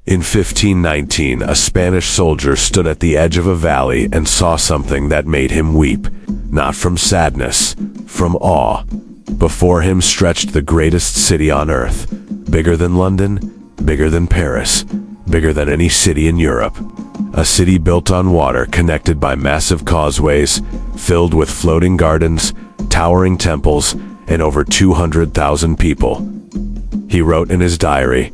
In 1519, a Spanish soldier stood at the edge of a valley and saw something that made him weep, not from sadness, from awe. Before him stretched the greatest city on earth, bigger than London, bigger than Paris, bigger than any city in Europe. A city built on water, connected by massive causeways, filled with floating gardens, towering temples, and over 200,000 people. He wrote in his diary,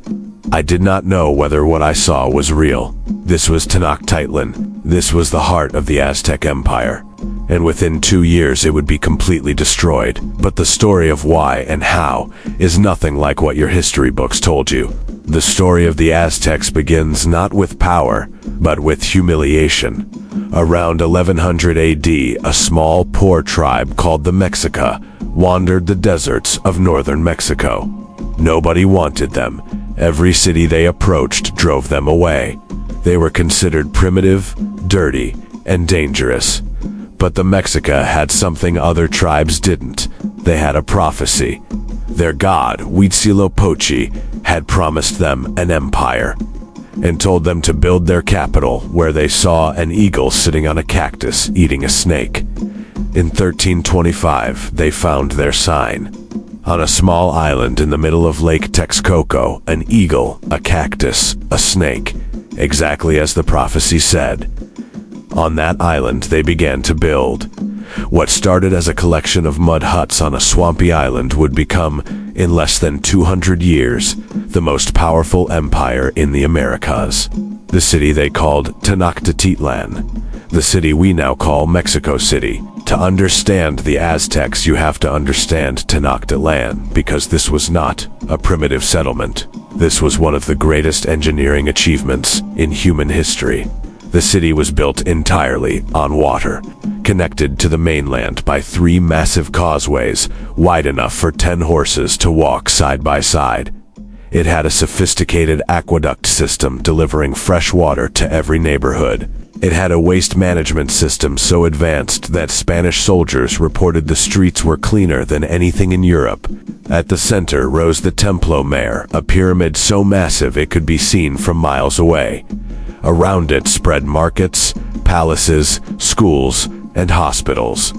"I did not know whether what I saw was real. This was Tenochtitlan. This was the heart of the Aztec Empire. And within 2 years it would be completely destroyed. But the story of why and how is nothing like what your history books told you. The story of the Aztecs begins not with power, but with humiliation. Around 1100 AD, a small, poor tribe called the Mexica wandered the deserts of northern Mexico. Nobody wanted them. Every city they approached drove them away. They were considered primitive, dirty, and dangerous. But the Mexica had something other tribes didn't. They had a prophecy. Their god, Huitzilopochtli, had promised them an empire, and told them to build their capital where they saw an eagle sitting on a cactus eating a snake. In 1325, they found their sign. On a small island in the middle of Lake Texcoco, an eagle, a cactus, a snake, exactly as the prophecy said. On that island they began to build. What started as a collection of mud huts on a swampy island would become, in less than 200 years, the most powerful empire in the Americas. The city they called Tenochtitlan, the city we now call Mexico City. To understand the Aztecs, you have to understand Tenochtitlan, because this was not a primitive settlement. This was one of the greatest engineering achievements in human history. The city was built entirely on water, connected to the mainland by 3 massive causeways, wide enough for 10 horses to walk side by side. It had a sophisticated aqueduct system delivering fresh water to every neighborhood. It had a waste management system so advanced that Spanish soldiers reported the streets were cleaner than anything in Europe. At the center rose the Templo Mayor, a pyramid so massive it could be seen from miles away. Around it spread markets, palaces, schools, and hospitals.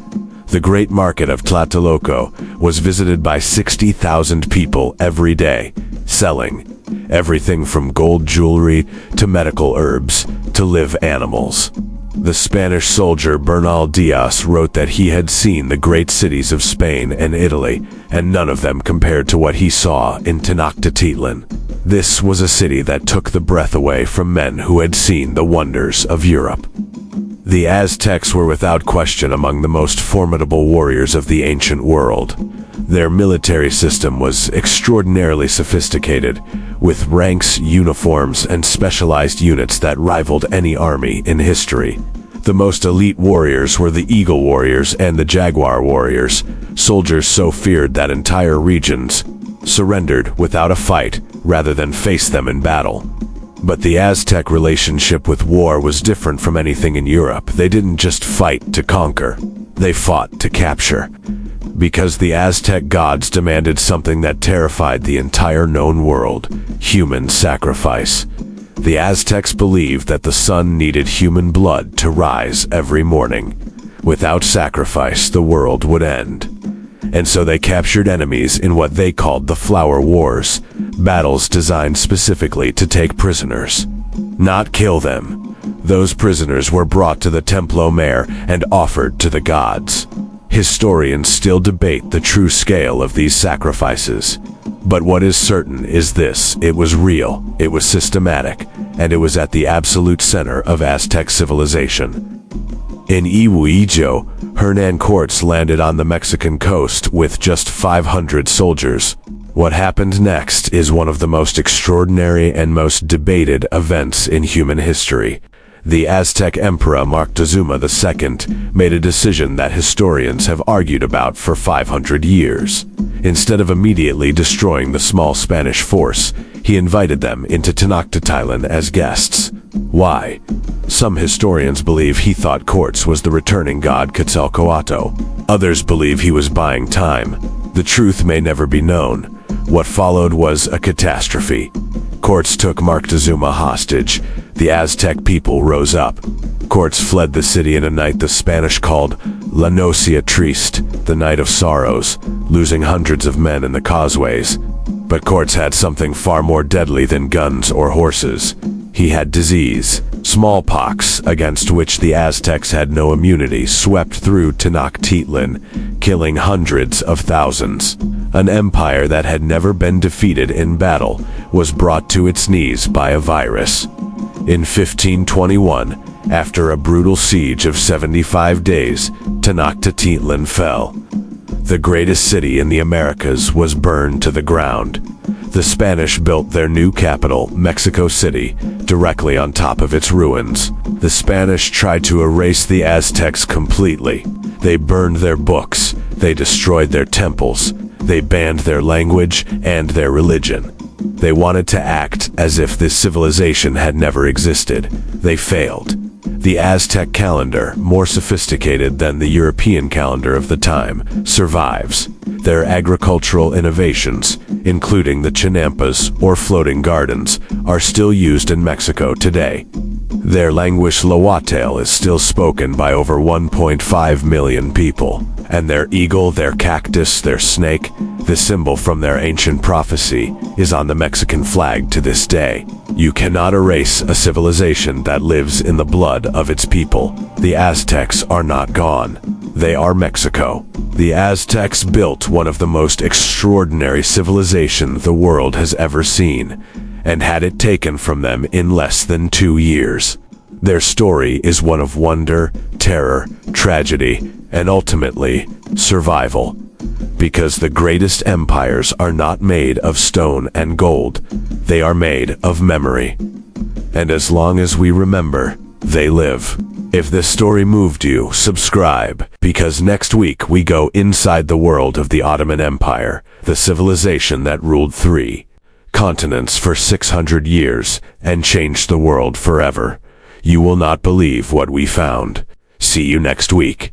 The great market of Tlatelolco was visited by 60,000 people every day, selling everything from gold jewelry to medical herbs to live animals. The Spanish soldier Bernal Diaz wrote that he had seen the great cities of Spain and Italy, and none of them compared to what he saw in Tenochtitlan. This was a city that took the breath away from men who had seen the wonders of Europe. The Aztecs were without question among the most formidable warriors of the ancient world. Their military system was extraordinarily sophisticated, with ranks, uniforms, and specialized units that rivaled any army in history. The most elite warriors were the Eagle Warriors and the Jaguar Warriors, soldiers so feared that entire regions surrendered without a fight rather than face them in battle. But the Aztec relationship with war was different from anything in Europe. They didn't just fight to conquer, they fought to capture. Because the Aztec gods demanded something that terrified the entire known world: human sacrifice. The Aztecs believed that the sun needed human blood to rise every morning. Without sacrifice, the world would end. And so they captured enemies in what they called the Flower Wars, battles designed specifically to take prisoners, not kill them. Those prisoners were brought to the Templo Mayor and offered to the gods. Historians still debate the true scale of these sacrifices. But what is certain is this: it was real, it was systematic, and it was at the absolute center of Aztec civilization. In Ihuijo, Hernan Cortes landed on the Mexican coast with just 500 soldiers. What happened next is one of the most extraordinary and most debated events in human history. The Aztec Emperor Moctezuma II made a decision that historians have argued about for 500 years. Instead of immediately destroying the small Spanish force, he invited them into Tenochtitlan as guests. Why? Some historians believe he thought Cortes was the returning god Quetzalcoatl. Others believe he was buying time. The truth may never be known. What followed was a catastrophe. Courts took Moctezuma hostage. The Aztec people rose up. Courts fled the city in a night the Spanish called La Noche Triste, the night of sorrows, losing hundreds of men in the causeways. But Courts had something far more deadly than guns or horses. He had disease. Smallpox, against which the Aztecs had no immunity, swept through Tenochtitlan, killing hundreds of thousands. An empire that had never been defeated in battle was brought to its knees by a virus. In 1521, after a brutal siege of 75 days, Tenochtitlan fell. The greatest city in the Americas was burned to the ground. The Spanish built their new capital, Mexico City, directly on top of its ruins. The Spanish tried to erase the Aztecs completely. They burned their books, they destroyed their temples, they banned their language and their religion. They wanted to act as if this civilization had never existed. They failed. The Aztec calendar, more sophisticated than the European calendar of the time, survives. Their agricultural innovations, including the chinampas or floating gardens, are still used in Mexico today. Their language Nahuatl is still spoken by over 1.5 million people, and their eagle, their cactus, their snake, the symbol from their ancient prophecy, is on the Mexican flag to this day. You cannot erase a civilization that lives in the blood of its people. The Aztecs are not gone. They are Mexico. The Aztecs built one of the most extraordinary civilizations the world has ever seen, and had it taken from them in less than 2 years. Their story is one of wonder, terror, tragedy, and ultimately, survival. Because the greatest empires are not made of stone and gold, they are made of memory. And as long as we remember, they live. If this story moved you, subscribe, because next week we go inside the world of the Ottoman Empire, the civilization that ruled 3 continents for 600 years and changed the world forever. You will not believe what we found. See you next week.